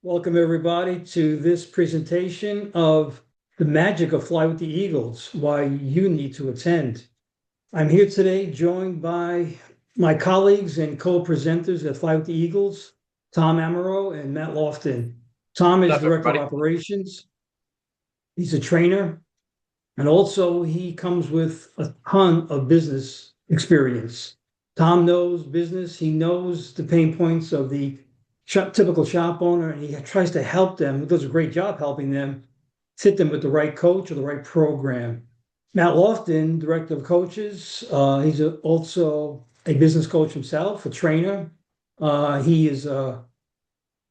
Welcome, everybody, to this presentation of the magic of Fly with the Eagles, why you need to attend. I'm here today joined by my colleagues and co-presenters at Fly with the Eagles, Tom Amaro and Matt Lofton. Tom is What's up, Director of everybody? Operations. He's a trainer, and also he comes with a ton of business experience. Tom knows business. He knows the pain points of the typical shop owner, and he tries to help them. He does a great job helping them fit them with the right coach or the right program. Matt Lofton, Director of Coaches, he's also a business coach himself, a trainer. He is with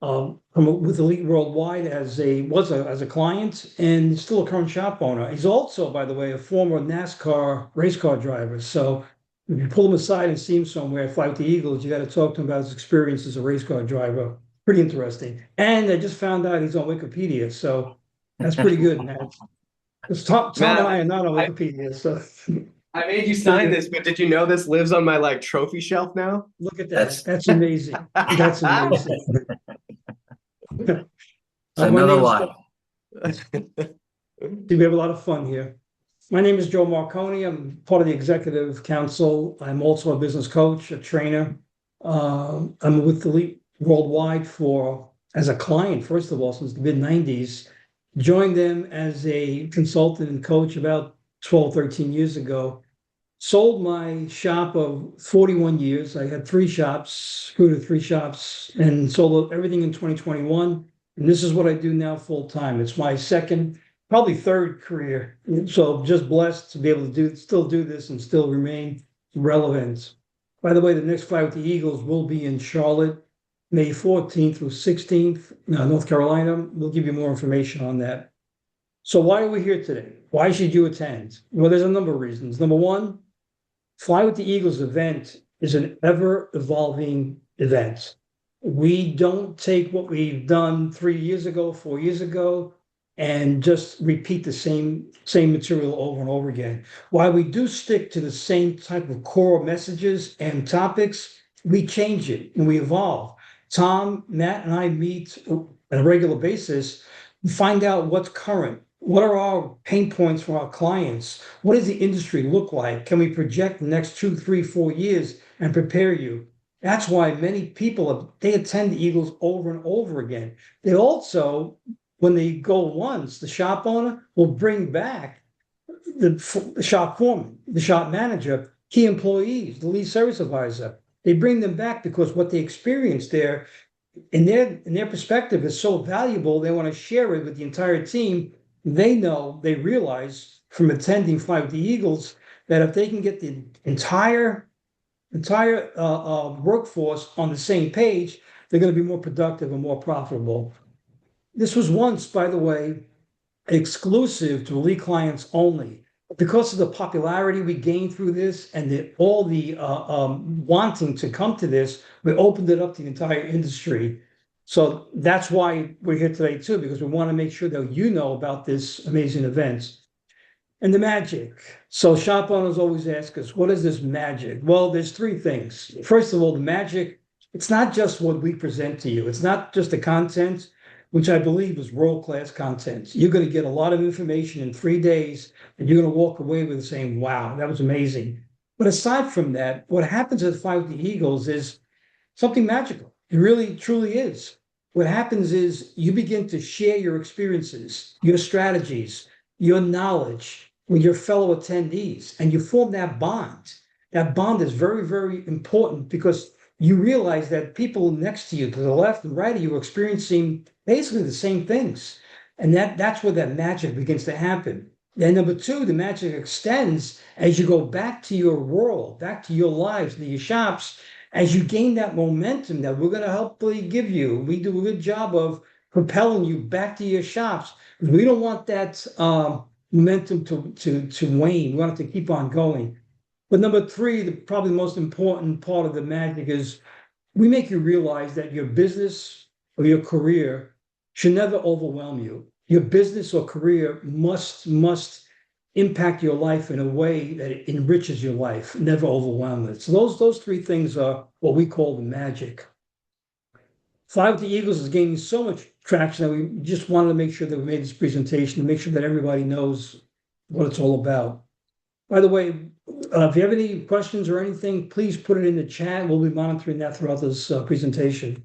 Elite Worldwide as a client and still a current shop owner. He's also, by the way, a former NASCAR race car driver. So if you pull him aside and see him somewhere, fly with the Eagles, you got to talk to him about his experience as a race car driver. Pretty interesting. And I just found out he's on Wikipedia, so that's pretty good, man. Because Tom and Matt, I are not on I, Wikipedia, so I made you pretty sign good. this, but did you know this lives on my trophy shelf now? Look at that. That's That's amazing. That's amazing. My another name is lie. We have a lot of fun here. My name is Joe Marconi. I'm part of the executive council. I'm also a business coach, a trainer. I'm with Elite Worldwide as a client, first of all, since the mid 90s. Joined them as a consultant and coach about 12, 13 years ago. Sold my shop of 41 years. I had three shops, grew to three shops, and sold everything in 2021. And this is what I do now full time. It's my second, probably third career. So just blessed to be able to still do this and still remain relevant. By the way, the next flight with the Eagles will be in Charlotte, May 14th through 16th, North Carolina. We'll give you more information on that. So why are we here today? Why should you attend? Well, there's a number of reasons. Number one, Fly with the Eagles event is an ever evolving event. We don't take what we've done 3 years ago, 4 years ago, and just repeat the same material over and over again. While we do stick to the same type of core messages and topics, we change it and we evolve. Tom, Matt, and I meet on a regular basis, find out what's current. What are our pain points for our clients? What does the industry look like? Can we project the next 2, 3, 4 years and prepare you? That's why many people they attend the Eagles over and over again. They also, when they go once, the shop owner will bring back the shop foreman, the shop manager, key employees, the lead service advisor. They bring them back because what they experienced there in their perspective is so valuable. They want to share it with the entire team. They realize from attending Fly with the Eagles that if they can get the entire workforce on the same page, they're going to be more productive and more profitable. This was once, by the way, exclusive to elite clients only. Because of the popularity we gained through this and all the wanting to come to this, we opened it up to the entire industry. So that's why we're here today too, because we want to make sure that you know about this amazing event. And the magic. So shop owners always ask us, what is this magic? Well, there's three things. First of all, the magic, it's not just what we present to you. It's not just the content, which I believe is world-class content. You're going to get a lot of information in 3 days, and you're going to walk away with saying, wow, that was amazing. But aside from that, what happens at Fly with the Eagles is something magical. It really, truly is. What happens is you begin to share your experiences, your strategies, your knowledge with your fellow attendees, and you form that bond. That bond is very, very important because you realize that people next to you, to the left and right of you, are experiencing basically the same things. And that's where that magic begins to happen. And number two, the magic extends as you go back to your world, back to your lives, to your shops, as you gain that momentum that we're going to hopefully give you. We do a good job of propelling you back to your shops. We don't want that momentum to wane. We want it to keep on going. But number three, probably the most important part of the magic is we make you realize that your business or your career should never overwhelm you. Your business or career must impact your life in a way that it enriches your life, never overwhelm it. So those three things are what we call the magic. Fly with the Eagles is gaining so much traction that we just wanted to make sure that we made this presentation to make sure that everybody knows what it's all about. By the way, if you have any questions or anything, please put it in the chat. We'll be monitoring that throughout this presentation.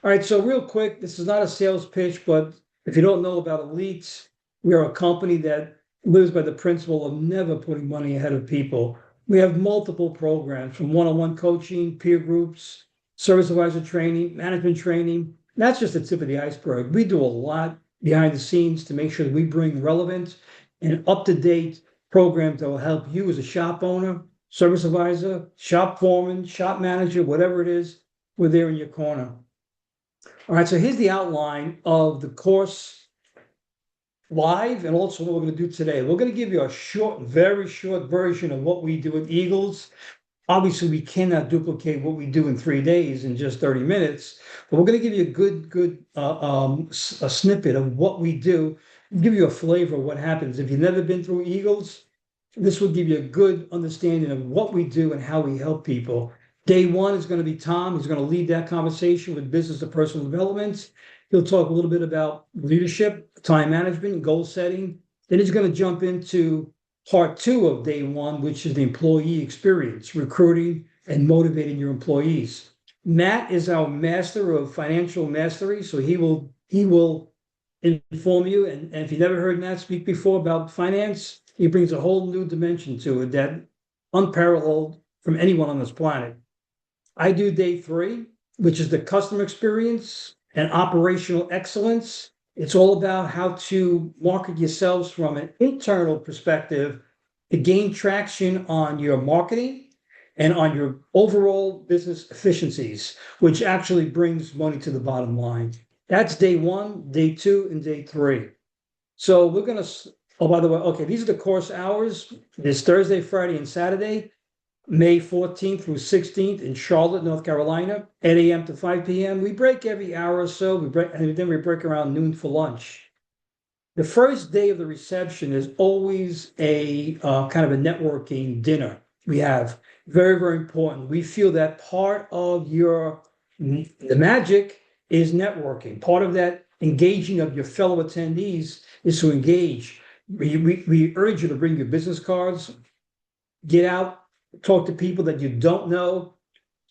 All right, so real quick, this is not a sales pitch, but if you don't know about Elite, we are a company that lives by the principle of never putting money ahead of people. We have multiple programs from one-on-one coaching, peer groups, service advisor training, management training. That's just the tip of the iceberg. We do a lot behind the scenes to make sure that we bring relevant and up-to-date programs that will help you as a shop owner, service advisor, shop foreman, shop manager, whatever it is, we're there in your corner. All right, so here's the outline of the course live and also what we're going to do today. We're going to give you a short, very short version of what we do at Eagles. Obviously, we cannot duplicate what we do in 3 days in just 30 minutes, but we're going to give you a snippet of what we do, give you a flavor of what happens. If you've never been through Eagles, this will give you a good understanding of what we do and how we help people. Day one is going to be Tom. He's going to lead that conversation with business to personal development. He'll talk a little bit about leadership, time management, goal setting. Then he's going to jump into part two of day one, which is the employee experience, recruiting and motivating your employees. Matt is our master of financial mastery, so he will inform you. And if you never heard Matt speak before about finance, he brings a whole new dimension to it that unparalleled from anyone on this planet. I do day three, which is the customer experience and operational excellence. It's all about how to market yourselves from an internal perspective to gain traction on your marketing and on your overall business efficiencies, which actually brings money to the bottom line. That's day one, day two, and day three. So we're going to, oh, by the way, okay, these are the course hours. There's Thursday, Friday, and Saturday. May 14th through 16th in Charlotte, North Carolina, 8 a.m. to 5 p.m. We break every hour or so. Then we break around noon for lunch. The first day of the reception is always a kind of a networking dinner. We have very, very important. We feel that part of the magic is networking. Part of that engaging of your fellow attendees is to engage. We urge you to bring your business cards, get out, talk to people that you don't know,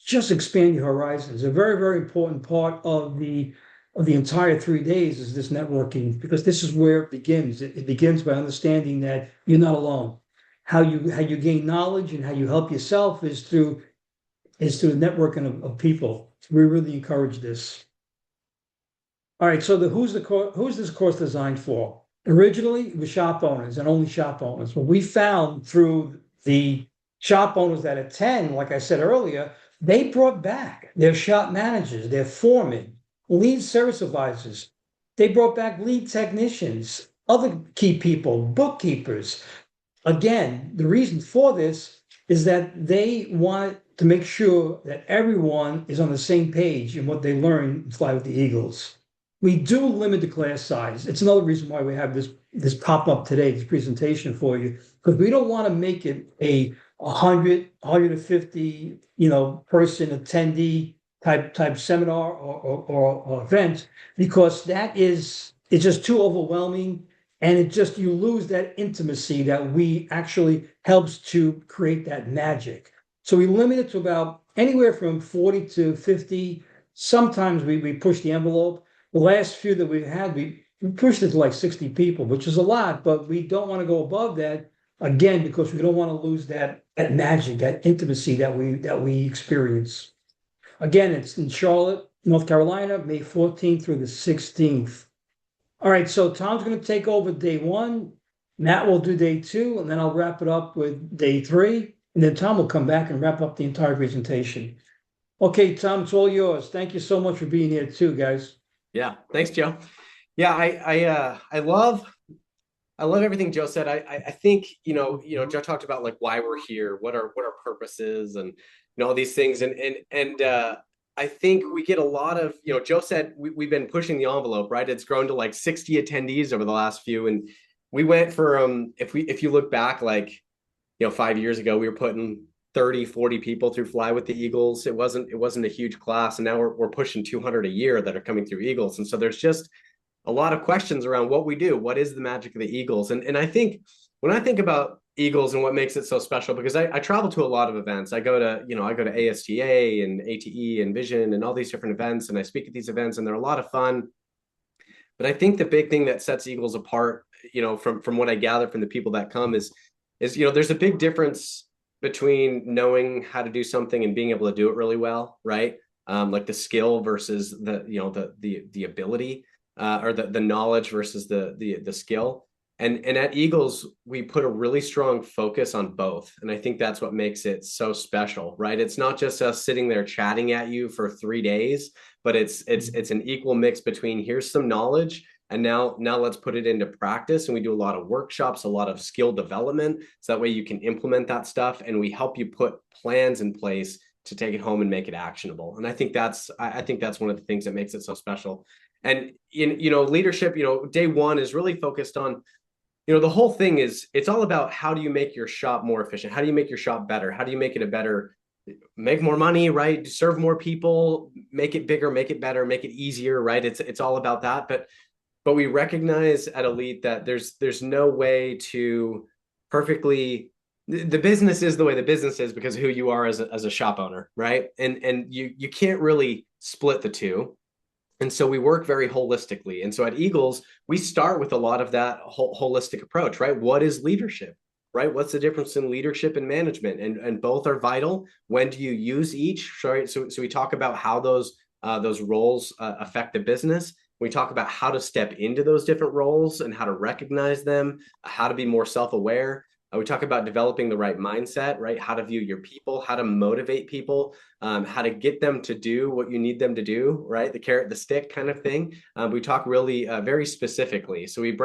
just expand your horizons. A very, very important part of the entire 3 days is this networking, because this is where it begins. It begins by understanding that you're not alone. How you gain knowledge and how you help yourself is through the networking of people. We really encourage this. All right, so who's this course designed for? Originally, it was shop owners and only shop owners. What we found through the shop owners that attend, like I said earlier, they brought back their shop managers, their foremen, lead service advisors. They brought back lead technicians, other key people, bookkeepers. Again, the reason for this is that they want to make sure that everyone is on the same page in what they learn in Fly with the Eagles. We do limit the class size. It's another reason why we have this pop up today, this presentation for you, because we don't want to make it a 100, 150, person attendee type seminar or event, because it's just too overwhelming, and you lose that intimacy that we actually helps to create that magic. So we limit it to about anywhere from 40 to 50. Sometimes we push the envelope. The last few that we've had, we pushed it to like 60 people, which is a lot, but we don't want to go above that. Again, because we don't want to lose that magic, that intimacy that we experience. Again, it's in Charlotte, North Carolina, May 14th through the 16th. All right, so Tom's going to take over day one. Matt will do day two, and then I'll wrap it up with day three. And then Tom will come back and wrap up the entire presentation. Okay, Tom, it's all yours. Thank you so much for being here too, guys. Yeah, thanks, Joe. Yeah, I love everything Joe said. I think Joe talked about like why we're here, what our purpose is, and all these things, and I think we get a lot of Joe said we've been pushing the envelope, right? It's grown to like 60 attendees over the last few, and we went for if you look back like 5 years ago, we were putting 30, 40 people through Fly with the Eagles. It wasn't a huge class. And now we're pushing 200 a year that are coming through Eagles. And so there's just a lot of questions around what we do. What is the magic of the Eagles? And I think when I think about Eagles and what makes it so special, because I travel to a lot of events. I go to ASTA and ATE and Vision and all these different events, and I speak at these events, and they're a lot of fun. But I think the big thing that sets Eagles apart, from what I gather from the people that come is there's a big difference between knowing how to do something and being able to do it really well, right? Like the skill versus the ability, or the knowledge versus the skill. And at Eagles, we put a really strong focus on both. And I think that's what makes it so special, right? It's not just us sitting there chatting at you for 3 days, but it's an equal mix between here's some knowledge and now let's put it into practice. And we do a lot of workshops, a lot of skill development, so that way you can implement that stuff, and we help you put plans in place to take it home and make it actionable. And I think that's one of the things that makes it so special. And in leadership, day one is really focused on, the whole thing is, it's all about how do you make your shop more efficient? How do you make your shop better? How do you make it make more money, right? Serve more people, make it bigger, make it better, make it easier, right? It's all about that. But we recognize at Elite that there's no way to perfectly, the business is the way the business is because of who you are as a shop owner, right? And you can't really split the two. And so we work very holistically. And so at Eagles, we start with a lot of that holistic approach, right? What is leadership, right? What's the difference in leadership and management? And both are vital. When do you use each? Right? So we talk about how those roles affect the business. We talk about how to step into those different roles and how to recognize them, how to be more self-aware. We talk about developing the right mindset, right? How to view your people, how to motivate people, how to get them to do what you need them to do, right? The carrot, the stick kind of thing. We talk really very specifically. So we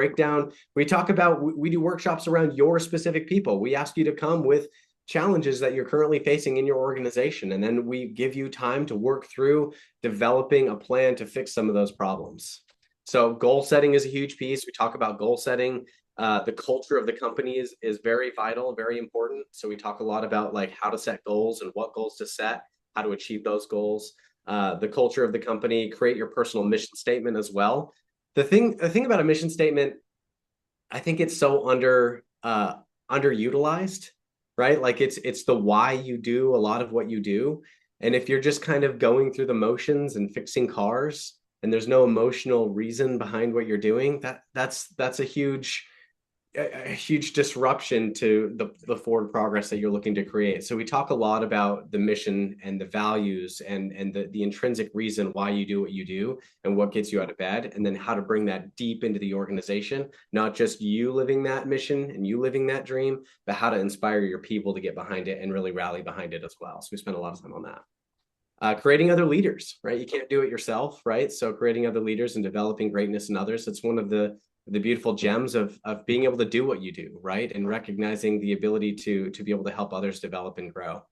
talk about, we do workshops around your specific people. We ask you to come with challenges that you're currently facing in your organization. And then we give you time to work through developing a plan to fix some of those problems. So goal setting is a huge piece. We talk about goal setting. The culture of the company is very vital, very important. So we talk a lot about like how to set goals and what goals to set, how to achieve those goals. The culture of the company, create your personal mission statement as well. The thing about a mission statement, I think it's so underutilized, right? Like it's the why you do a lot of what you do. And if you're just kind of going through the motions and fixing cars and there's no emotional reason behind what you're doing, that's a huge disruption to the forward progress that you're looking to create. So we talk a lot about the mission and the values and the intrinsic reason why you do what you do and what gets you out of bed, and then how to bring that deep into the organization, not just you living that mission and you living that dream, but how to inspire your people to get behind it and really rally behind it as well. So we spend a lot of time on that. Creating other leaders, right? You can't do it yourself, right? So creating other leaders and developing greatness in others. It's one of the beautiful gems of being able to do what you do, right? And recognizing the ability to be able to help others develop and grow.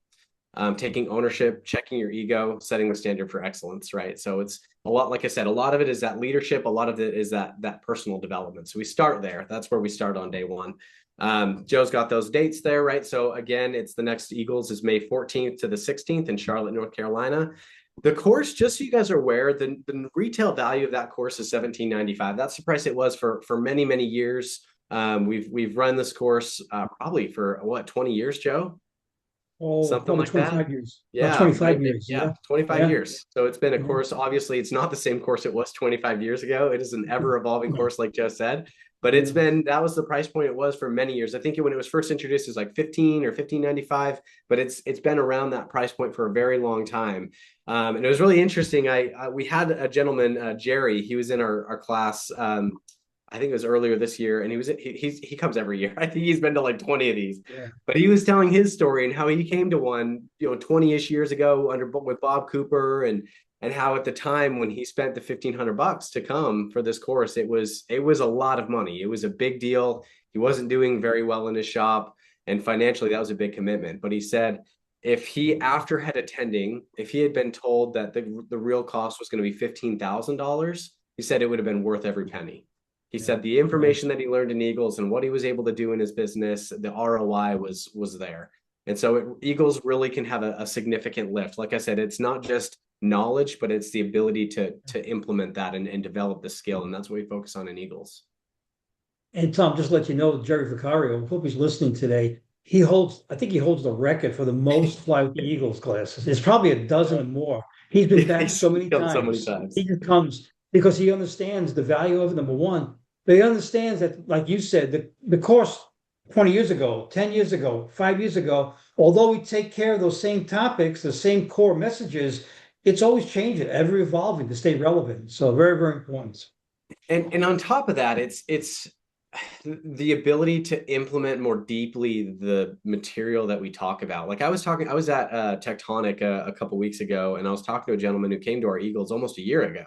Taking ownership, checking your ego, setting the standard for excellence, right? So it's a lot, like I said, a lot of it is that leadership, a lot of it is that personal development. So we start there. That's where we start on day one. Joe's got those dates there, right? So again, it's the next Eagles is May 14th to the 16th in Charlotte, North Carolina. The course, just so you guys are aware, the retail value of that course is $17.95. That's the price it was for many, many years. We've run this course probably for 20 years, Joe? Something like 25 that. years. Yeah, 25 years. Yeah, 25 years. So it's been a course. Obviously, it's not the same course it was 25 years ago. It is an ever-evolving course, like Joe said. But that was the price point it was for many years. I think when it was first introduced, it was like 15 or 15.95, but it's been around that price point for a very long time. And it was really interesting. We had a gentleman, Jerry, he was in our class. I think it was earlier this year, and he comes every year. I think he's been to like 20 of these. Yeah. But he was telling his story and how he came to one, 20-ish years ago with Bob Cooper, and how at the time when he spent the $1,500 to come for this course, it was a lot of money. It was a big deal. He wasn't doing very well in his shop, and financially that was a big commitment. But he said if he, after if he had been told that the real cost was going to be $15,000, he said it would have been worth every penny. He said the information that he learned in Eagles and what he was able to do in his business, the ROI was there. And so Eagles really can have a significant lift. Like I said, it's not just knowledge, but it's the ability to implement that and develop the skill. And that's what we focus on in Eagles. And Tom, just to let you know, Jerry Vicario, I hope he's listening today. I think he holds the record for the most fly with the Eagles classes. It's probably a dozen or more. He's been back He's so many killed so many times. times. He just comes because he understands the value of it, number one. But he understands that, like you said, the course 20 years ago, 10 years ago, 5 years ago, although we take care of those same topics, the same core messages, it's always changing, ever evolving to stay relevant. So very, very important. And on top of that, it's the ability to implement more deeply the material that we talk about. Like I was at Tectonic a couple weeks ago, and I was talking to a gentleman who came to our Eagles almost a year ago.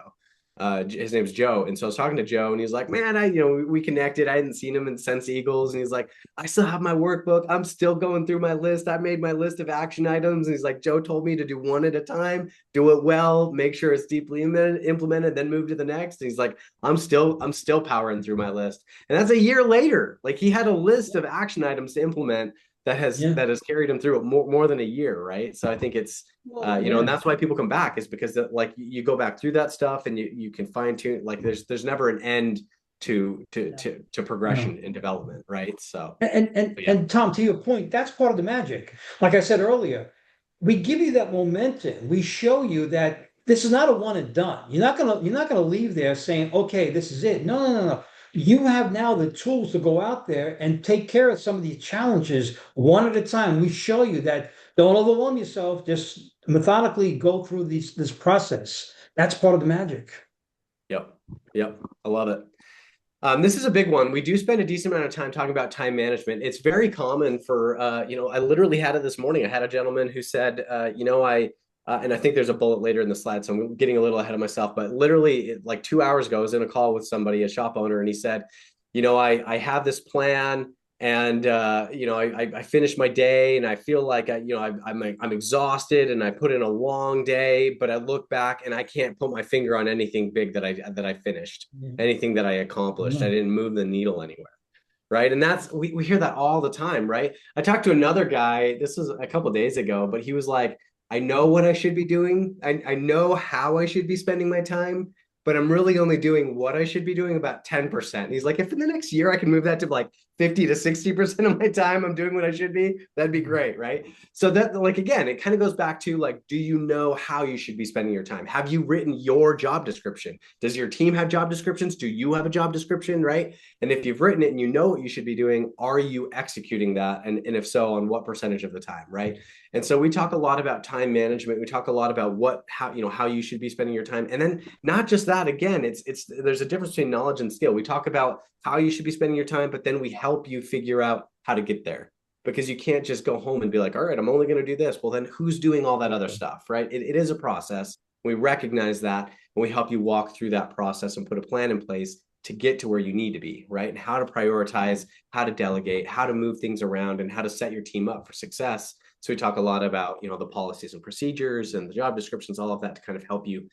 His name's Joe, and so I was talking to Joe, and he's like, "Man, we connected. I hadn't seen him since Eagles," and he's like, "I still have my workbook. I'm still going through my list. I made my list of action items." And he's like, "Joe told me to do one at a time, do it well, make sure it's deeply implemented, then move to the next." And he's like, I'm still powering through my list." And that's a year later. Like he had a list of action items to implement Yeah. that has carried him through more than a year, right? So I think it's Well, and yeah. that's why people come back, is because like you go back through that stuff and you can fine tune. Like there's never an end to No. progression and development, right? So yeah. And Tom, to your point, that's part of the magic. Like I said earlier, we give you that momentum. We show you that this is not a one and done. You're not gonna leave there saying, okay, this is it. No, no, no, no. You have now the tools to go out there and take care of some of these challenges one at a time. We show you that don't overwhelm yourself, just methodically go through this process. That's part of the magic. Yep. Yep. I love it. This is a big one. We do spend a decent amount of time talking about time management. It's very common for, I literally had it this morning. I had a gentleman who said, and I think there's a bullet later in the slide, so I'm getting a little ahead of myself, but literally like 2 hours ago, I was in a call with somebody, a shop owner, and he said, I have this plan, and I finished my day, and I feel like I'm exhausted, and I put in a long day, but I look back and I can't put my finger on anything big that I finished, Yeah. anything that I accomplished. I Yeah. didn't move the needle anywhere. Right. And we hear that all the time. Right. I talked to another guy, this was a couple of days ago, but he was like, I know what I should be doing. I know how I should be spending my time, but I'm really only doing what I should be doing about 10%. And he's like, if in the next year I can move that to like 50 to 60% of my time, I'm doing what I should be, that'd be great. Right. So that, like, again, it kind of goes back to like, do you know how you should be spending your time? Have you written your job description? Does your team have job descriptions? Do you have a job description? Right. And if you've written it and you know what you should be doing, are you executing that? And if so, on what percentage of the time? Right. And so we talk a lot about time management. We talk a lot about how you should be spending your time. And then not just that, again, there's a difference between knowledge and skill. We talk about how you should be spending your time, but then we help you figure out how to get there, because you can't just go home and be like, all right, I'm only going to do this. Well, then who's doing all that other stuff, right? It is a process. We recognize that, and we help you walk through that process and put a plan in place to get to where you need to be, right? And how to prioritize, how to delegate, how to move things around, and how to set your team up for success. So we talk a lot about, the policies and procedures and the job descriptions, all of that, to kind of help you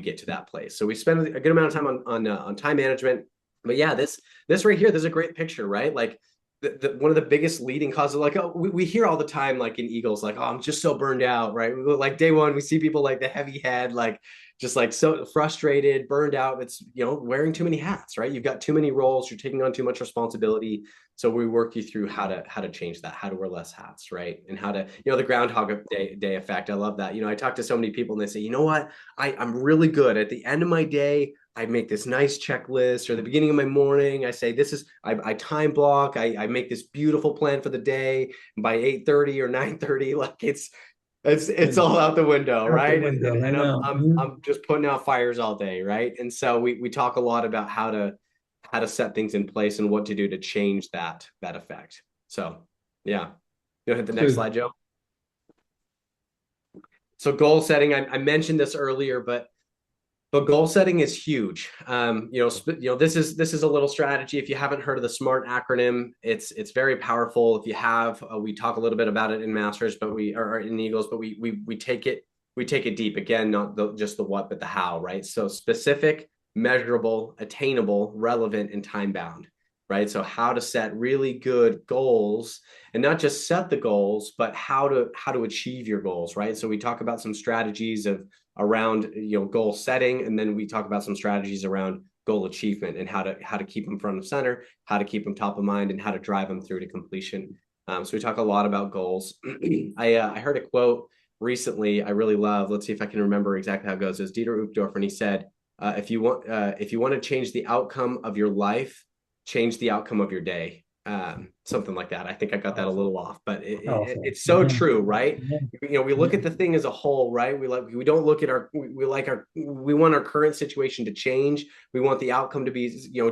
get to that place. So we spend a good amount of time on time management. But yeah, this right here, there's a great picture, right? Like one of the biggest leading causes, like, oh, we hear all the time, like in Eagles, like, oh, I'm just so burned out, right? Like day one, we see people like the heavy head, like just like so frustrated, burned out. It's, wearing too many hats, right? You've got too many roles, you're taking on too much responsibility. So we work you through how to change that, how to wear less hats, right? And how to, the Groundhog Day effect. I love that. I talk to so many people and they say, you know what? I'm really good at the end of my day. I make this nice checklist, or the beginning of my morning, I say, I time block, I make this beautiful plan for the day. And by 8:30 or 9:30, like it's all out the window, Out the right? And window. I and know. I'm just putting out fires all day, right? And so we talk a lot about how to set things in place and what to do to change that effect. So yeah, you hit the next Good. slide, Joe. So goal setting, I mentioned this earlier, but goal setting is huge. This is a little strategy. If you haven't heard of the SMART acronym, it's very powerful. If you have, we talk a little bit about it in Masters, but we are in Eagles, but we take it deep. Again, not just the what, but the how, right? So specific, measurable, attainable, relevant, and time bound. right? So how to set really good goals, and not just set the goals, but how to achieve your goals, right? So we talk about some strategies of around, goal setting, and then we talk about some strategies around goal achievement and how to keep them front of center, how to keep them top of mind, and how to drive them through to completion. So we talk a lot about goals. I heard a quote recently I really love. Let's see if I can remember exactly how it goes. It was Dieter Uchtdorf, and he said, if you want to change the outcome of your life, change the outcome of your day." Something like that. I think I got that a Powerful, little off, but powerful. it's so Yeah, true, right? yeah, We look yeah, at the thing as a whole, right? We don't look at we want our current situation to change. We want the outcome to be,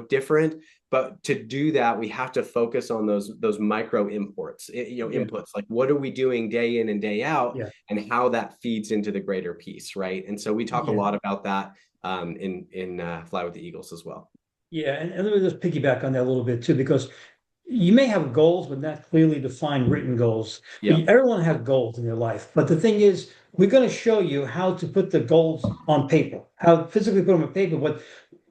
different. But to do that, we have to focus on those micro imports, yeah, inputs. Like, what are we doing day in and day out, yeah, and how that feeds into the greater piece, right? And so we talk a yeah. lot about that in Fly with the Eagles as well. Yeah, and let me just piggyback on that a little bit too, because you may have goals, but not clearly defined written goals. But Yep. everyone has goals in their life. But the thing is, we're going to show you how to put the goals on paper, how to physically put them on paper. But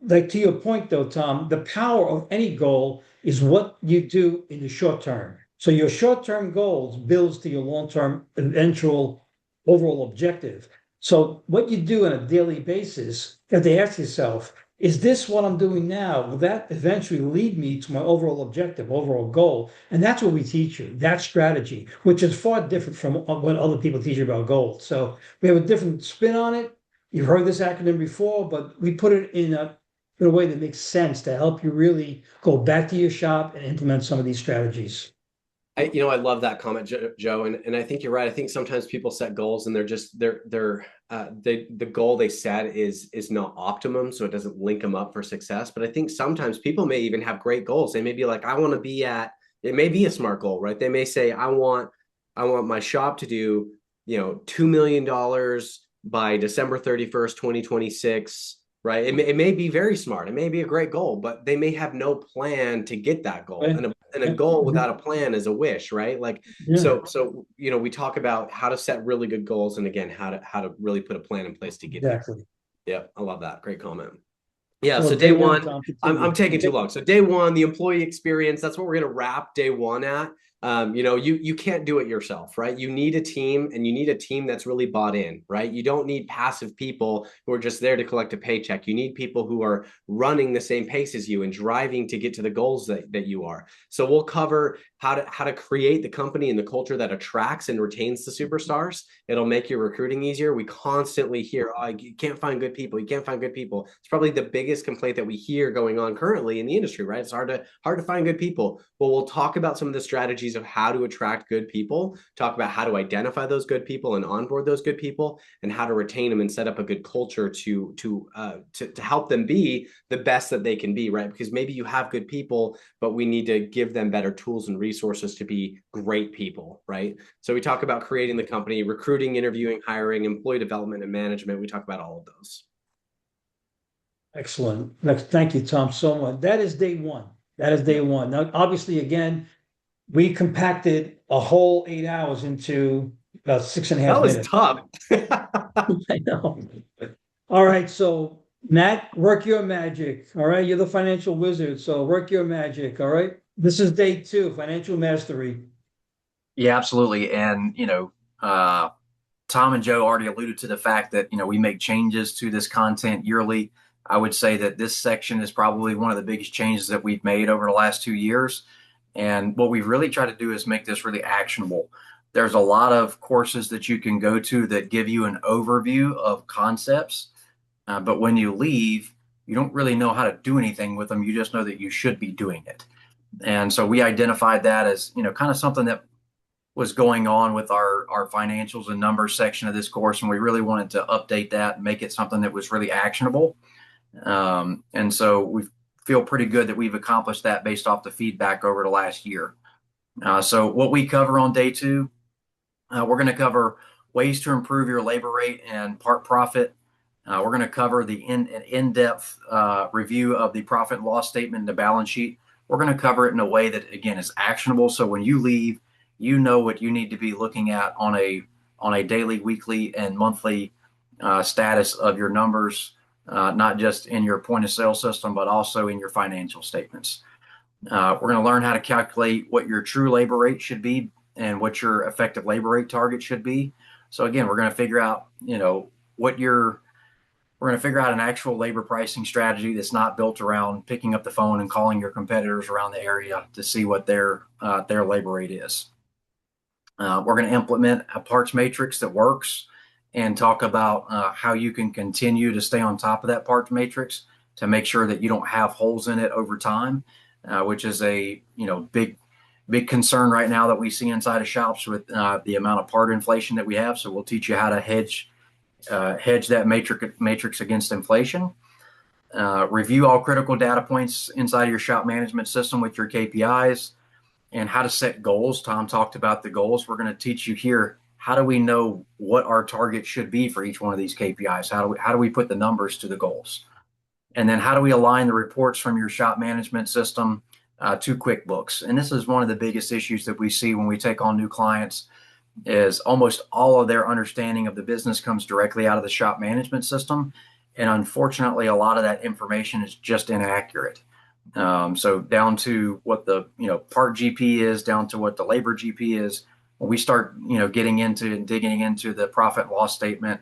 like to your point, though, Tom, the power of any goal is what you do in the short term. So your short-term goals builds to your long-term eventual overall objective. So what you do on a daily basis, you have to ask yourself, is this what I'm doing now? Will that eventually lead me to my overall objective, overall goal? And that's what we teach you, that strategy, which is far different from what other people teach you about goals. So we have a different spin on it. You've heard this acronym before, but we put it in a way that makes sense to help you really go back to your shop and implement some of these strategies. I love that comment, Joe, and I think you're right. I think sometimes people set goals and the goal they set is not optimum, so it doesn't link them up for success. But I think sometimes people may even have great goals. They may be like, I want to be at. It may be a smart goal, right? They may say, I want my shop to do, $2 million by December 31st, 2026. Right. It may be very smart. It may be a great goal, but they may have no plan to get that goal. Right? And a Yeah. goal Mhm. without a plan is a wish, right? Like, Yeah, so we talk about how to set really good goals, and again, how to really put a plan in place to get there. exactly. Yeah, I love that. Great comment. Yeah, So so day day one, one, Tom, I'm continue. taking too long. So day one, the employee experience, that's what we're going to wrap day one at. You can't do it yourself, right? You need a team, and you need a team that's really bought in, right? You don't need passive people who are just there to collect a paycheck. You need people who are running the same pace as you and driving to get to the goals that you are. So we'll cover how to create the company and the culture that attracts and retains the superstars. It'll make your recruiting easier. We constantly hear, oh, you can't find good people. You can't find good people. It's probably the biggest complaint that we hear going on currently in the industry, right? It's hard to find good people. Well, we'll talk about some of the strategies of how to attract good people, talk about how to identify those good people and onboard those good people, and how to retain them and set up a good culture to help them be the best that they can be, right? Because maybe you have good people, but we need to give them better tools and resources to be great people, right? So we talk about creating the company, recruiting, interviewing, hiring, employee development, and management. We talk about all of those. Excellent. Thank you, Tom, so much. That is day one. That is day Yep. one. Now, obviously, again, we compacted a whole 8 hours into about six and a That half was minutes. tough. I know. All right, so Matt, work your magic. All right, you're the financial wizard, so work your magic. All right, this is day two, financial mastery. Yeah, absolutely. And, Tom and Joe already alluded to the fact that, we make changes to this content yearly. I would say that this section is probably one of the biggest changes that we've made over the last 2 years. And what we've really tried to do is make this really actionable. There's a lot of courses that you can go to that give you an overview of concepts, but when you leave, you don't really know how to do anything with them. You just know that you should be doing it. And so we identified that as, kind of something that was going on with our financials and numbers section of this course, and we really wanted to update that and make it something that was really actionable. And so we feel pretty good that we've accomplished that based off the feedback over the last year. So what we cover on day two, we're going to cover ways to improve your labor rate and part profit. We're going to cover the in-depth review of the profit and loss statement and the balance sheet. We're going to cover it in a way that, again, is actionable. So when you leave, you know what you need to be looking at on a daily, weekly, and monthly status of your numbers, not just in your point of sale system, but also in your financial statements. We're going to learn how to calculate what your true labor rate should be and what your effective labor rate target should be. So again, we're going to figure out, we're going to figure out an actual labor pricing strategy that's not built around picking up the phone and calling your competitors around the area to see what their labor rate is. We're going to implement a parts matrix that works and talk about how you can continue to stay on top of that parts matrix to make sure that you don't have holes in it over time, which is a big concern right now that we see inside of shops with the amount of part inflation that we have. So we'll teach you how to hedge that matrix against inflation. Review all critical data points inside of your shop management system with your KPIs, and how to set goals. Tom talked about the goals. We're going to teach you here, how do we know what our target should be for each one of these KPIs? How do we put the numbers to the goals? And then how do we align the reports from your shop management system to QuickBooks? And this is one of the biggest issues that we see when we take on new clients, is almost all of their understanding of the business comes directly out of the shop management system. And unfortunately, a lot of that information is just inaccurate. So down to what the part GP is, down to what the labor GP is. When we start getting into and digging into the profit and loss statement,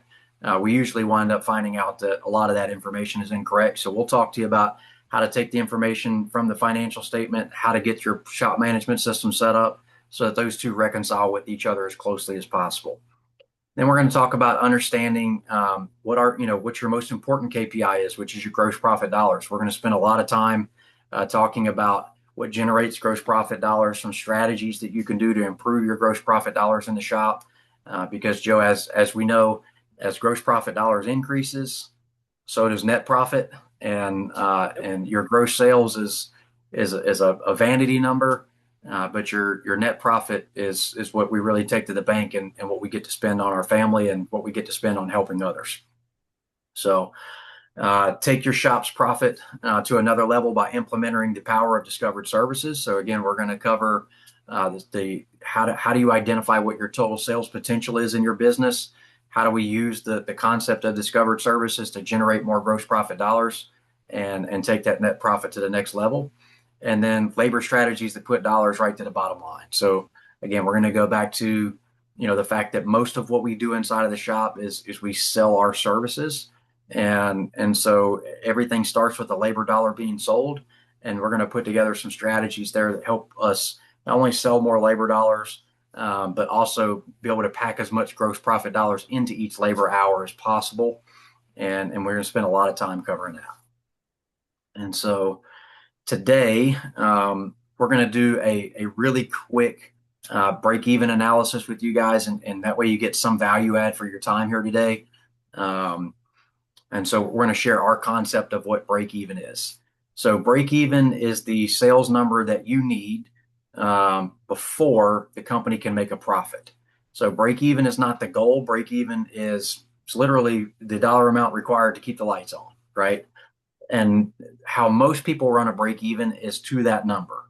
we usually wind up finding out that a lot of that information is incorrect. So we'll talk to you about how to take the information from the financial statement, how to get your shop management system set up so that those two reconcile with each other as closely as possible. Then we're going to talk about understanding what your most important KPI is, which is your gross profit dollars. We're going to spend a lot of time talking about what generates gross profit dollars, some strategies that you can do to improve your gross profit dollars in the shop. Because Joe, as we know, as gross profit dollars increases, so does net profit, and your gross sales is a vanity number, but your net profit is what we really take to the bank, and what we get to spend on our family and what we get to spend on helping others. So take your shop's profit to another level by implementing the power of discovered services. So again, we're going to cover how do you identify what your total sales potential is in your business? How do we use the concept of discovered services to generate more gross profit dollars and take that net profit to the next level? And then labor strategies that put dollars right to the bottom line. So again, we're going to go back to the fact that most of what we do inside of the shop is we sell our services. And so everything starts with the labor dollar being sold, and we're going to put together some strategies there that help us not only sell more labor dollars, but also be able to pack as much gross profit dollars into each labor hour as possible. And we're going to spend a lot of time covering that. And so today, we're going to do a really quick break-even analysis with you guys, and that way you get some value add for your time here today. And so we're going to share our concept of what break-even is. So break-even is the sales number that you need before the company can make a profit. So break-even is not the goal. Break-even is literally the dollar amount required to keep the lights on, right? And how most people run a break-even is to that number.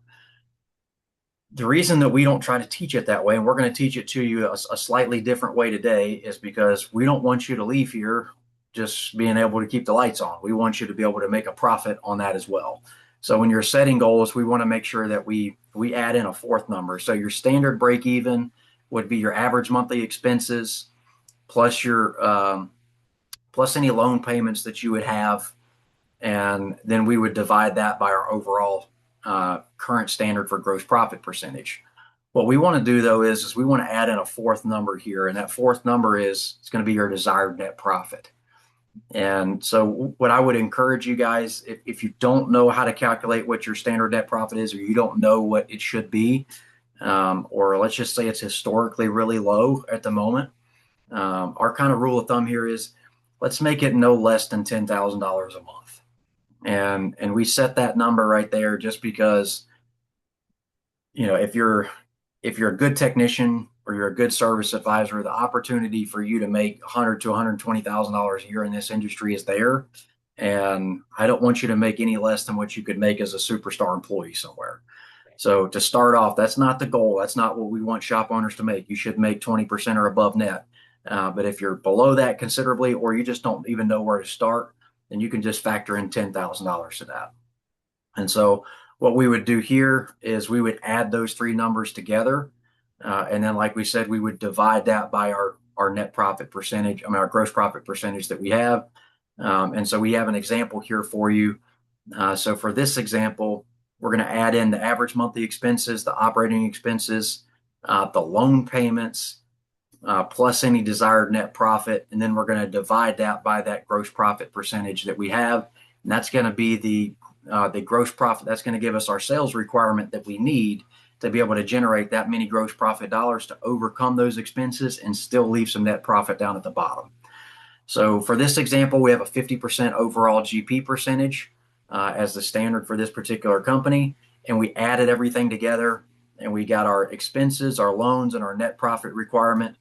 The reason that we don't try to teach it that way, and we're going to teach it to you a slightly different way today, is because we don't want you to leave here just being able to keep the lights on. We want you to be able to make a profit on that as well. So when you're setting goals, we want to make sure that we add in a fourth number. So your standard break even would be your average monthly expenses plus your plus any loan payments that you would have, and then we would divide that by our overall current standard for gross profit percentage. What we want to do though is we want to add in a fourth number here, and that fourth number is it's going to be your desired net profit. And so what I would encourage you guys, if you don't know how to calculate what your standard net profit is, or you don't know what it should be, or let's just say it's historically really low at the moment, our kind of rule of thumb here is let's make it no less than $10,000 a month. And we set that number right there just because, if you're a good technician or you're a good service advisor, the opportunity for you to make $100,000 to $120,000 a year in this industry is there. And I don't want you to make any less than what you could make as a superstar employee somewhere. So to start off, that's not the goal. That's not what we want shop owners to make. You should make 20% or above net. But if you're below that considerably, or you just don't even know where to start, then you can just factor in $10,000 to that. And so what we would do here is we would add those three numbers together. And then, like we said, we would divide that by our net profit percentage, our gross profit percentage that we have. And so we have an example here for you. So for this example, we're going to add in the average monthly expenses, the operating expenses, the loan payments, plus any desired net profit. And then we're going to divide that by that gross profit percentage that we have. And that's going to be the gross profit. That's going to give us our sales requirement that we need to be able to generate that many gross profit dollars to overcome those expenses and still leave some net profit down at the bottom. So for this example, we have a 50% overall GP percentage as the standard for this particular company. And we added everything together and we got our expenses, our loans, and our net profit requirement.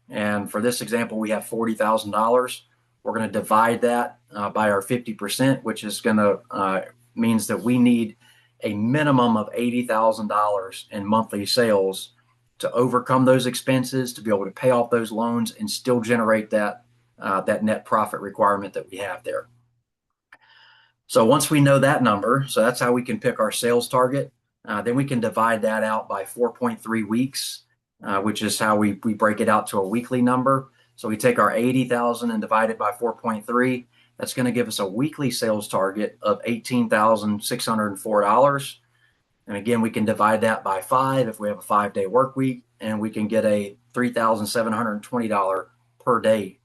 And for this example, we have $40,000. We're going to divide that by our 50%, which is going to means that we need a minimum of $80,000 in monthly sales to overcome those expenses, to be able to pay off those loans and still generate that net profit requirement that we have there. So once we know that number, so that's how we can pick our sales target. Then we can divide that out by 4.3 weeks, which is how we break it out to a weekly number. So we take our 80,000 and divide it by 4.3. That's going to give us a weekly sales target of $18,604. And again, we can divide that by 5 if we have a 5-day work week, and we can get a $3,720 per day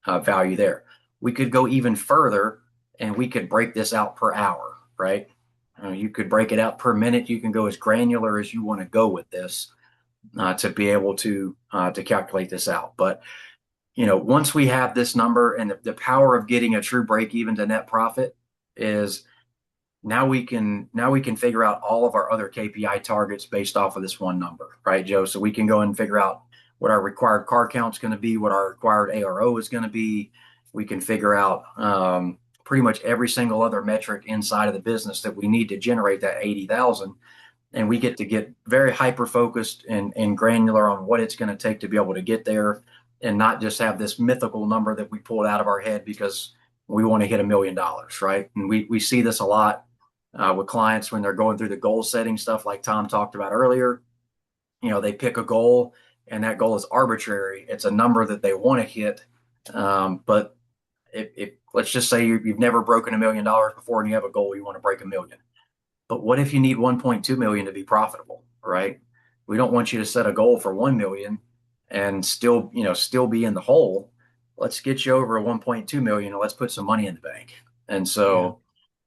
value there. We could go even further and we could break this out per hour, right? You could break it out per minute. You can go as granular as you want to go with this to be able to calculate this out. But once we have this number, and the power of getting a true break even to net profit is now we can figure out all of our other KPI targets based off of this one number, right, Joe? So we can go and figure out what our required car count is going to be, what our required ARO is going to be. We can figure out pretty much every single other metric inside of the business that we need to generate that 80,000. And we get to get very hyper focused and granular on what it's going to take to be able to get there, and not just have this mythical number that we pulled out of our head because we want to hit $1 million, right? And we see this a lot with clients when they're going through the goal setting stuff like Tom talked about earlier. They pick a goal and that goal is arbitrary. It's a number that they want to hit. But if let's just say you've never broken $1 million before and you have a goal, you want to break $1 million. But what if you need 1.2 million to be profitable, right? We don't want you to set a goal for 1 million and still be in the hole. Let's get you over 1.2 million and let's put some money in the bank. And so,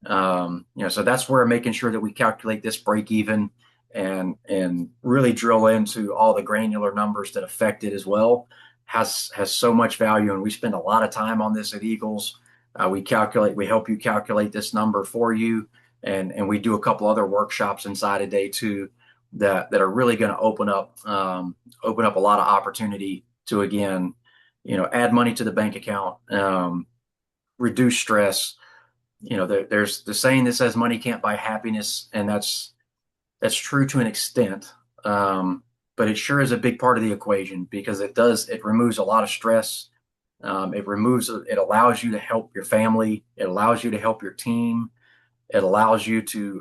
so that's where making sure that we calculate this break even and really drill into all the granular numbers that affect it as well has so much value. And we spend a lot of time on this at Eagles. We help you calculate this number for you. And we do a couple other workshops inside of day 2 that are really going to open up a lot of opportunity to, again, add money to the bank account, reduce stress. There's the saying that says money can't buy happiness, and that's true to an extent. But it sure is a big part of the equation because it removes a lot of stress. It allows you to help your family. It allows you to help your team. It allows you to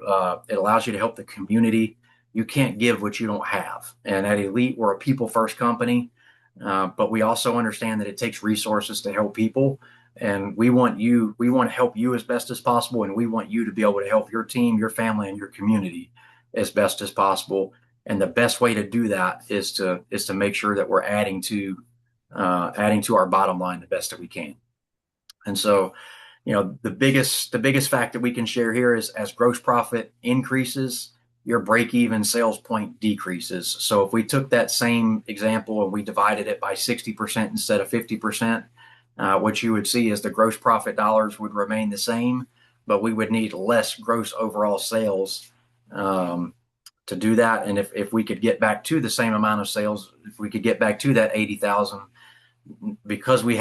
help the community. You can't give what you don't have. And at Elite, we're a people first company, but we also understand that it takes resources to help people. And we want to help you as best as possible. And we want you to be able to help your team, your family, and your community as best as possible. And the best way to do that is to make sure that we're adding to our bottom line the best that we can. And so, the biggest fact that we can share here is as gross profit increases, your break-even sales point decreases. So if we took that same example and we divided it by 60% instead of 50%, what you would see is the gross profit dollars would remain the same, but we would need less gross overall sales to do that. And if we could get back to the same amount of sales, if we could get back to that 80,000, because we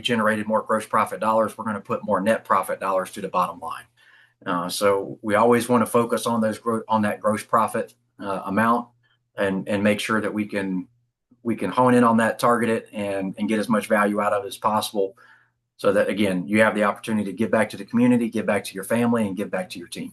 generated more gross profit dollars, we're going to put more net profit dollars to the bottom line. So we always want to focus on that gross profit amount and make sure that we can hone in on that, target it, and get as much value out of it as possible. So that, again, you have the opportunity to give back to the community, give back to your family, and give back to your team.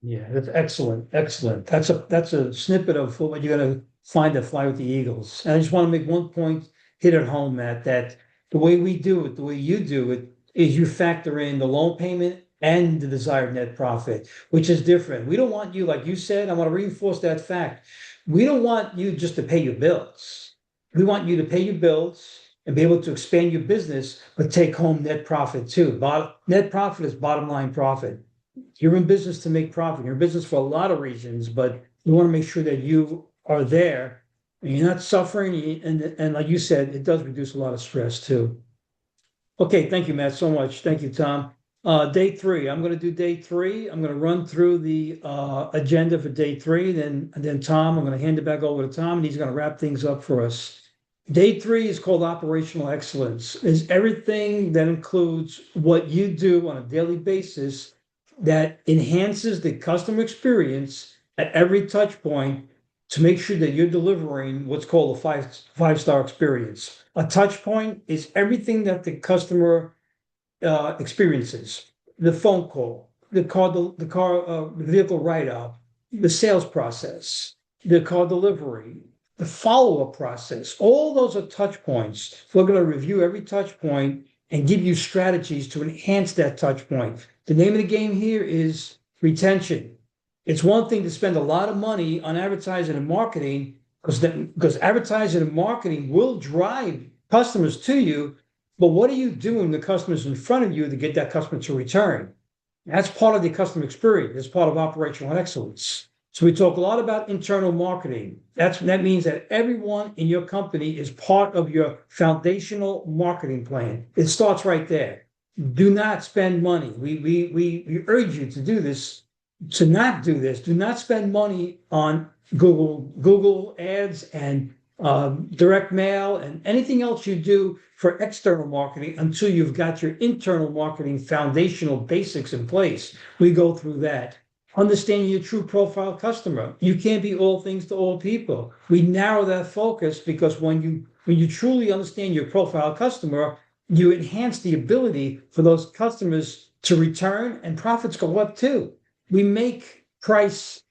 Yeah, that's excellent, excellent. That's a snippet of what you're gonna find at Fly with the Eagles. And I just want to make one point, hit it home, Matt, that the way we do it, the way you do it, is you factor in the loan payment and the desired net profit, which is different. We don't want you, like you said, I want to reinforce that fact. We don't want you just to pay your bills. We want you to pay your bills and be able to expand your business, but take home net profit too. Net profit is bottom line profit. You're in business to make profit. You're in business for a lot of reasons, but you want to make sure that you are there and you're not suffering. And like you said, it does reduce a lot of stress too. Okay, thank you, Matt, so much. Thank you, Tom. Day three, I'm going to do day three. I'm going to run through the agenda for day three. Then Tom, I'm going to hand it back over to Tom, and he's going to wrap things up for us. Day three is called operational excellence. Is everything that includes what you do on a daily basis that enhances the customer experience at every touch point to make sure that you're delivering what's called a five-star experience. A touch point is everything that the customer experiences: the phone call, the vehicle write-up, the sales process, the car delivery, the follow-up process. All those are touch points. We're going to review every touch point and give you strategies to enhance that touch point. The name of the game here is retention. It's one thing to spend a lot of money on advertising and marketing because advertising and marketing will drive customers to you. But what are you doing the customers in front of you to get that customer to return? That's part of the customer experience. It's part of operational excellence. So we talk a lot about internal marketing. That means that everyone in your company is part of your foundational marketing plan. It starts right there. Do not spend money. We urge you to do this, to not do this. Do not spend money on Google ads and direct mail and anything else you do for external marketing until you've got your internal marketing foundational basics in place. We go through that. Understanding your true profile customer. You can't be all things to all people. We narrow that focus because when you truly understand your profile customer, you enhance the ability for those customers to return and profits go up too. We make price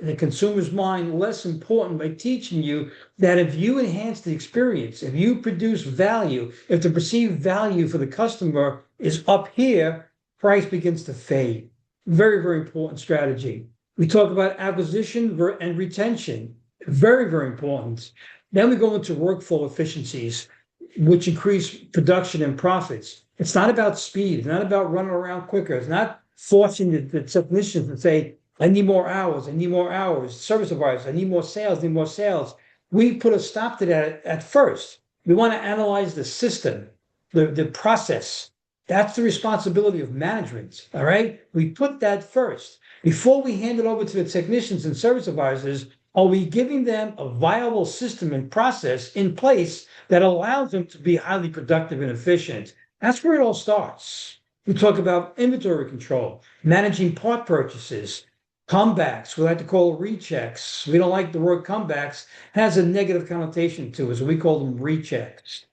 in the consumer's mind less important by teaching you that if you enhance the experience, if you produce value, if the perceived value for the customer is up here, price begins to fade. Very, very important strategy. We talk about acquisition and retention. Very, very important. Then we go into workflow efficiencies, which increase production and profits. It's not about speed. It's not about running around quicker. It's not forcing the technicians to say, I need more hours. I need more hours. Service advisors, I need more sales. I need more sales. We put a stop to that at first. We want to analyze the system, the process. That's the responsibility of management. All right. We put that first. Before we hand it over to the technicians and service advisors, are we giving them a viable system and process in place that allows them to be highly productive and efficient? That's where it all starts. We talk about inventory control, managing part purchases, comebacks. We like to call rechecks. We don't like the word comebacks. It has a negative connotation to it, so we call them rechecks.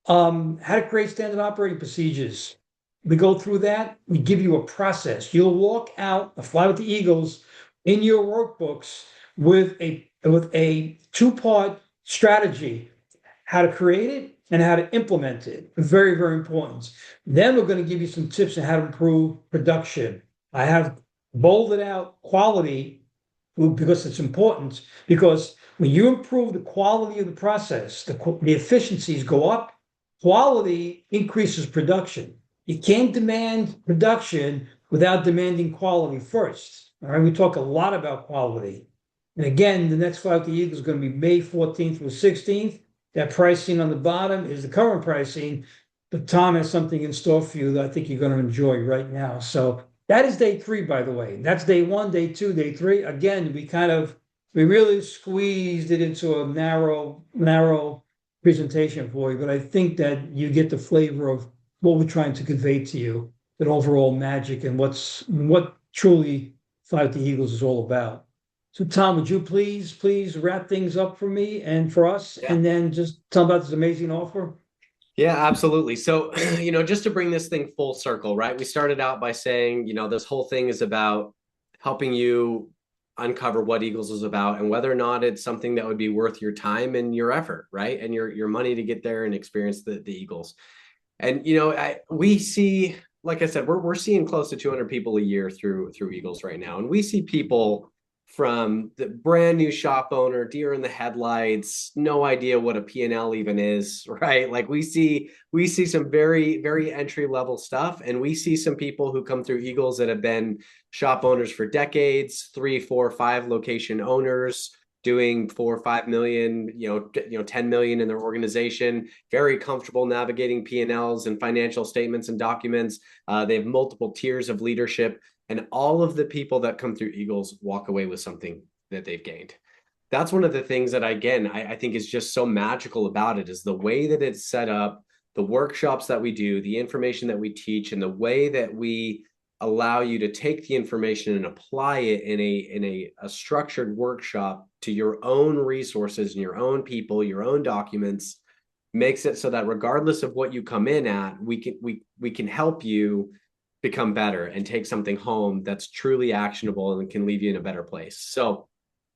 How to create standard operating procedures. We go through that. We give you a process. You'll walk out, Fly with the Eagles, in your workbooks with a two-part strategy: how to create it and how to implement it. Very, very important. Then we're going to give you some tips on how to improve production. I have bolded out quality because it's important. Because when you improve the quality of the process, the efficiencies go up. Quality increases production. You can't demand production without demanding quality first. All right, we talk a lot about quality. And again, the next Fly with the Eagles is going to be May 14th through 16th. That pricing on the bottom is the current pricing, but Tom has something in store for you that I think you're going to enjoy right now. So that is day three, by the way. That's day one, day two, day three. Again, we really squeezed it into a narrow presentation for you, but I think that you get the flavor of what we're trying to convey to you, that overall magic and what truly Fly with the Eagles is all about. So Tom, would you please wrap things up for me and for us, and then just tell about this amazing offer? Yeah, absolutely. So, just to bring this thing full circle, right? We started out by saying, this whole thing is about helping you uncover what Eagles is about and whether or not it's something that would be worth your time and your effort, right? And your money to get there and experience the Eagles. And we see, like I said, we're seeing close to 200 people a year through Eagles right now, and we see people from the brand new shop owner, deer in the headlights, no idea what a P&L even is, right? Like we see some very, very entry level stuff, and we see some people who come through Eagles that have been shop owners for decades, 3, 4, 5 location owners, doing 4 or 5 million, 10 million in their organization, very comfortable navigating P&Ls and financial statements and documents. They have multiple tiers of leadership, and all of the people that come through Eagles walk away with something that they've gained. That's one of the things that, again, I think is just so magical about it, is the way that it's set up, the workshops that we do, the information that we teach, and the way that we allow you to take the information and apply it in a structured workshop to your own resources and your own people, your own documents, makes it so that regardless of what you come in at, we can help you become better and take something home that's truly actionable and can leave you in a better place. So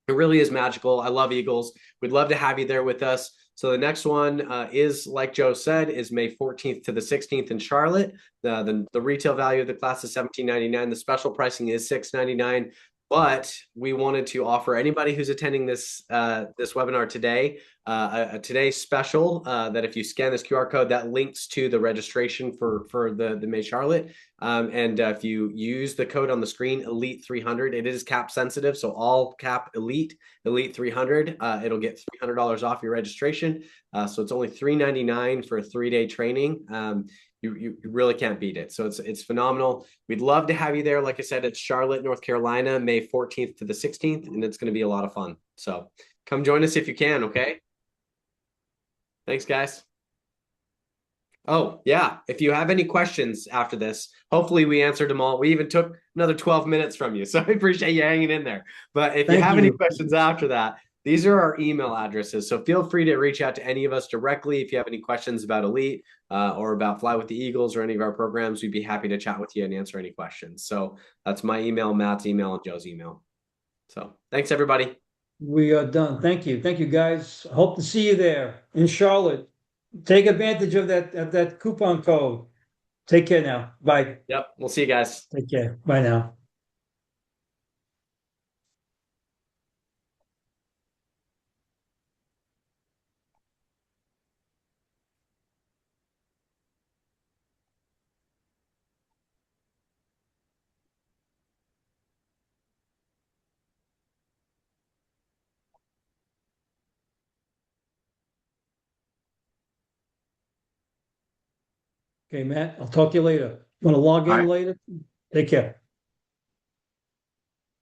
it really is magical. I love Eagles. We'd love to have you there with us. So the next one is, like Joe said, is May 14th to the 16th in Charlotte. The retail value of the class is $17.99. The special pricing is $6.99. But we wanted to offer anybody who's attending this webinar today a today's special that if you scan this QR code, that links to the registration for the May Charlotte. And if you use the code on the screen, Elite 300, it is cap sensitive. So all cap Elite 300, it'll get $300 off your registration. So it's only $3.99 for a 3-day training. You really can't beat it. So it's phenomenal. We'd love to have you there. Like I said, it's Charlotte, North Carolina, May 14th to the 16th, and it's going to be a lot of fun. So come join us if you can. Okay. Thanks, guys. Oh, yeah. If you have any questions after this, hopefully we answered them all. We even took another 12 minutes from you. So I appreciate you hanging in there. But if you have any questions after that, these are our email addresses. So feel free to reach out to any of us directly if you have any questions about Elite or about Fly with the Eagles or any of our programs. We'd be happy to chat with you and answer any questions. So that's my email, Matt's email, and Joe's email. So thanks, everybody. We are done. Thank you. Thank you, guys. Hope to see you there in Charlotte. Take advantage of that coupon code. Take care now. Bye. Yep. We'll see you guys. Take care. Bye now. Okay, Matt, I'll talk to you later. Want to log in later? Take care.